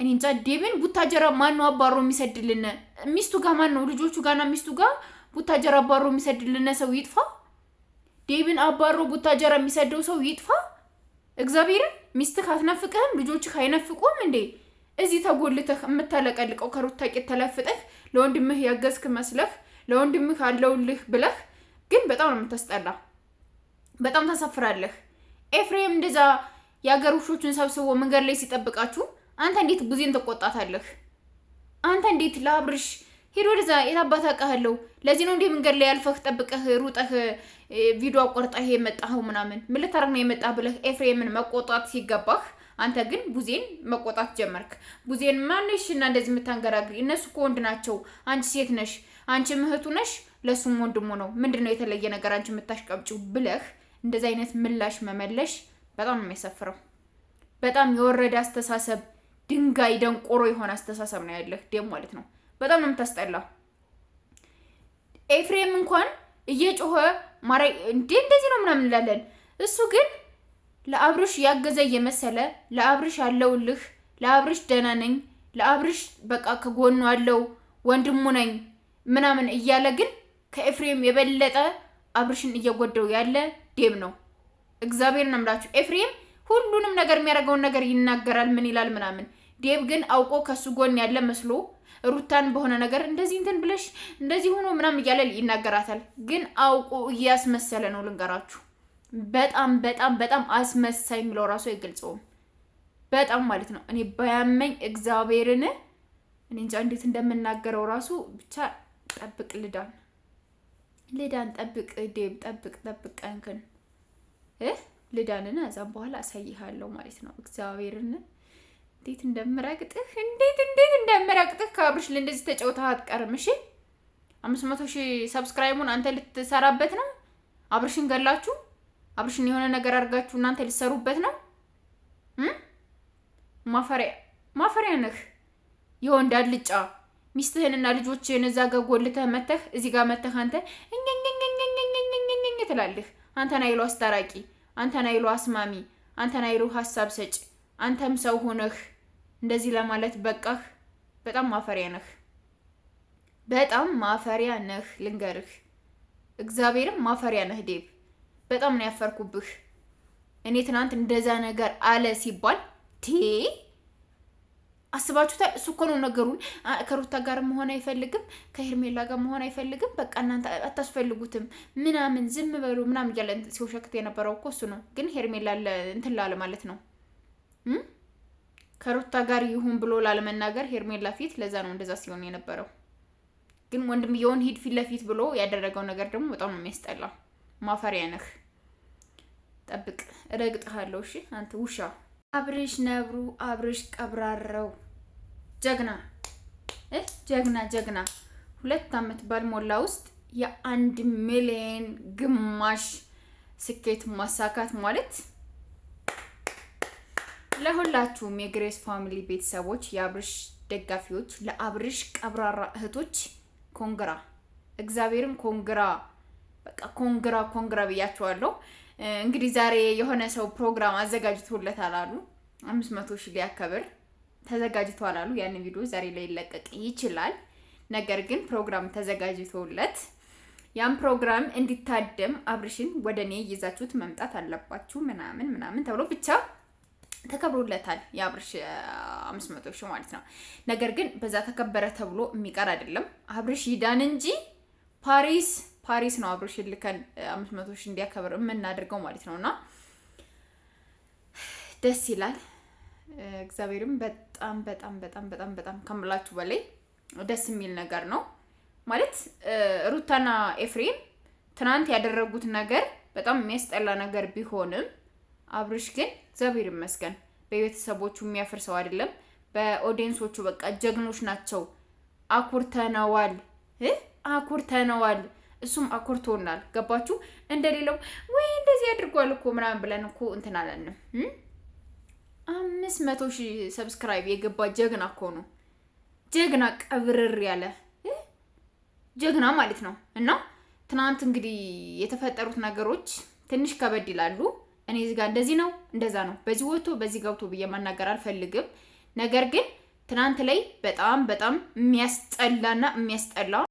እኔ እንጃ ዴብን ቡታጀራ ማን ነው አባሮ የሚሰድልን? ሚስቱ ጋር ማን ነው ልጆቹ ጋርና ሚስቱ ጋር ቡታጀራ አባሮ የሚሰድልን ሰው ይጥፋ። ዴብን አባሮ ቡታጀራ የሚሰደው ሰው ይጥፋ። እግዚአብሔርን ሚስትህ አትናፍቅህም? ልጆችህ አይናፍቁም እንዴ? እዚህ ተጎልተህ የምታለቀልቀው ከሩታ ቄት ተለፍጠህ ለወንድምህ ያገዝክ መስለህ ለወንድምህ አለውልህ ብለህ ግን በጣም ነው የምታስጠላ። በጣም ታሳፍራለህ። ኤፍሬም እንደዛ የአገር ውሾቹን ሰብስቦ መንገድ ላይ ሲጠብቃችሁ አንተ እንዴት ቡዜን ተቆጣታለህ? አንተ እንዴት ለአብርሽ ሄዶ ወደዛ የታባታ አውቃለሁ። ለዚህ ነው እንዴ መንገድ ላይ ያልፈህ ጠብቀህ ሩጠህ ቪዲዮ አቆርጠህ የመጣኸው ምናምን ምን ልታረግ ነው የመጣህ ብለህ ኤፍሬምን መቆጣት ሲገባህ አንተ ግን ቡዜን መቆጣት ጀመርክ። ቡዜን ማንሽና እንደዚህ የምታንገራግሪ? እነሱ እኮ ወንድ ናቸው፣ አንቺ ሴት ነሽ፣ አንቺ እህቱ ነሽ፣ ለሱም ወንድሙ ነው። ምንድነው የተለየ ነገር አንቺ የምታሽቀብጪው ብለህ እንደዚህ አይነት ምላሽ መመለሽ በጣም ነው የሚያሳፍረው። በጣም የወረደ አስተሳሰብ፣ ድንጋይ ደንቆሮ የሆነ አስተሳሰብ ነው ያለህ ደም ማለት ነው። በጣም ነው የምታስጠላው። ኤፍሬም እንኳን እየጮኸ ማራ እንደዚህ ነው ምናምን እንላለን። እሱ ግን ለአብርሽ ያገዘ እየመሰለ ለአብርሽ አለውልህ፣ ለአብርሽ ደህና ነኝ፣ ለአብርሽ በቃ ከጎኑ አለው ወንድሙ ነኝ ምናምን እያለ ግን ከኤፍሬም የበለጠ አብርሽን እየጎደው ያለ ዴብ ነው። እግዚአብሔር ነው የምላችሁ። ኤፍሬም ሁሉንም ነገር የሚያደርገውን ነገር ይናገራል፣ ምን ይላል ምናምን። ዴብ ግን አውቆ ከሱ ጎን ያለ መስሎ ሩታን በሆነ ነገር እንደዚህ እንትን ብለሽ እንደዚህ ሆኖ ምናምን እያለ ይናገራታል። ግን አውቆ እያስመሰለ ነው ልንገራችሁ። በጣም በጣም በጣም አስመሳይ የሚለው ራሱ አይገልጸውም። በጣም ማለት ነው። እኔ ባያመኝ እግዚአብሔርን እኔ እንጃ እንዴት እንደምናገረው ራሱ ብቻ ጠብቅ ልዳን ጠብቅ ዴብ ጠብቅ ቀንክን ልዳንና እዛም በኋላ አሳይሃለሁ ማለት ነው። እግዚአብሔርን እንዴት እንደምረቅጥህ ከአብርሽ ለእንደዚህ ተጫውተህ አትቀርም። እሺ 500,000 ሰብስክራይቡን አንተ ልትሰራበት ነው። አብርሽን ገላችሁ አብርሽን የሆነ ነገር አድርጋችሁ እናንተ ልትሰሩበት ነው። ማፈሪያ ነህ። የወንድ አልጫ ሚስትህንና ልጆችህን እዛ ጋር ጎልተህ መተህ እዚህ ጋር መተህ አንተ ትላለህ። አንተን አይሉ አስታራቂ፣ አንተን አይሉ አስማሚ፣ አንተን አይሉ ሀሳብ ሰጭ፣ አንተም ሰው ሆነህ እንደዚህ ለማለት በቃህ። በጣም ማፈሪያ ነህ። በጣም ማፈሪያ ነህ ልንገርህ። እግዚአብሔርም ማፈሪያ ነህ ዴብ። በጣም ነው ያፈርኩብህ። እኔ ትናንት እንደዛ ነገር አለ ሲባል አስባችሁታል? እሱ እኮ ነው ነገሩን። ከሩታ ጋር መሆን አይፈልግም፣ ከሄርሜላ ጋር መሆን አይፈልግም። በቃ እናንተ አታስፈልጉትም ምናምን ዝም በሉ ምናምን እያለ ሲወሸክት የነበረው እኮ እሱ ነው። ግን ሄርሜላ እንትን ላለ ማለት ነው ከሩታ ጋር ይሁን ብሎ ላለመናገር ሄርሜላ ፊት፣ ለዛ ነው እንደዛ ሲሆን የነበረው። ግን ወንድምየውን ሂድ ፊት ለፊት ብሎ ያደረገው ነገር ደግሞ በጣም ነው የሚያስጠላው። ማፈሪያ ነህ። ጠብቅ እረግጥሃለሁ። እሺ አንተ ውሻ። አብርሽ ነብሩ፣ አብርሽ ቀብራራው፣ ጀግና 2 ዓመት ባልሞላ ውስጥ የ1 ሚሊዮን ግማሽ ስኬት ማሳካት ማለት ለሁላችሁም የግሬስ ፋሚሊ ቤተሰቦች፣ የአብርሽ ደጋፊዎች፣ ለአብርሽ ቀብራራ እህቶች ኮንግራ፣ እግዚአብሔርን ኮንግራ፣ በቃ ኮንግራ ብያችኋለሁ። እንግዲህ ዛሬ የሆነ ሰው ፕሮግራም አዘጋጅቶለታል አሉ 500,000 ሊያከብር ተዘጋጅቷል አሉ። ያን ቪዲዮ ዛሬ ላይ ይለቀቅ ይችላል። ነገር ግን ፕሮግራም ተዘጋጅቶለት ያን ፕሮግራም እንዲታደም አብርሽን ወደኔ ይዛችሁት መምጣት አለባችሁ ምናምን ተብሎ ብቻ ተከብሮለታል። የአብርሽ 500,000 ማለት ነው። ነገር ግን በዛ ተከበረ ተብሎ የሚቀር አይደለም። አብርሽ ይዳን እንጂ ፓሪስ ነው አብርሽ ልከን 500,000 እንዲያከብር የምናደርገው ማለት ነውና ደስ ይላል። እግዚአብሔርም በጣም ከምላችሁ በላይ ደስ የሚል ነገር ነው ማለት ሩታና ኤፍሬም ትናንት ያደረጉት ነገር በጣም የሚያስጠላ ነገር ቢሆንም አብርሽ ግን እግዚአብሔር ይመስገን በቤተሰቦቹ የሚያፈርሰው አይደለም። በኦዲየንሶቹ በቃ ጀግኖች ናቸው። አኩርተነዋል። እሱም አኩርቶናል። ገባችሁ? እንደሌለው ወይ እንደዚህ አድርጓል እኮ ምናምን ብለን እኮ እንትን አላልንም። 500,000 ሰብስክራይብ የገባ ጀግና እኮ ነው። ጀግና ቀብርር ያለ ጀግና ማለት ነው። እና ትናንት እንግዲህ የተፈጠሩት ነገሮች ትንሽ ከበድ ይላሉ። እኔ እዚህ ጋር እንደዚህ ነው እንደዛ ነው በዚህ ወጥቶ በዚህ ገብቶ ብዬ ማናገር አልፈልግም። ነገር ግን ትናንት ላይ በጣም በጣም የሚያስጠላና የሚያስጠላ